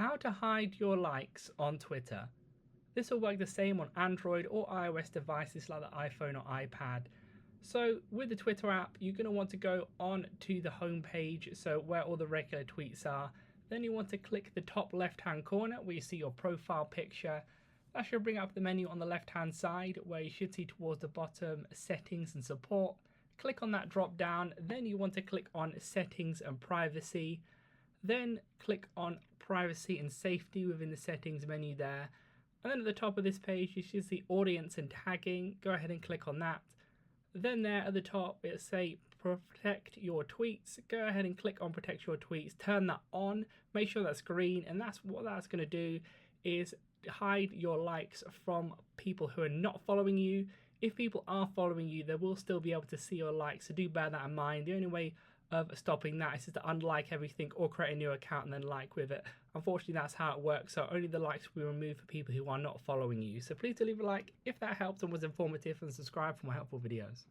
How to hide your likes on Twitter. This will work the same on Android or iOS devices like the iPhone or iPad. So with the Twitter app, you're going to want to go on to the home page, so where all the regular tweets are. Then you want to click the top left hand corner where you see your profile picture. That should bring up the menu on the left hand side where you should see towards the bottom settings and support. Click on that drop down, then you want to click on settings and privacy. Then click on privacy and safety within the settings menu there. And then at the top of this page, you should see audience and tagging. Go ahead and click on that. Then there at the top, it'll say protect your tweets. Go ahead and click on protect your tweets. Turn that on. Make sure that's green. And that's what that's going to do is hide your likes from people who are not following you. If people are following you, they will still be able to see your likes. So do bear that in mind. The only way of stopping that is just to unlike everything or create a new account and then like with it. Unfortunately, that's how it works. So only the likes will be removed for people who are not following you. So please do leave a like if that helped and was informative, and subscribe for more helpful videos.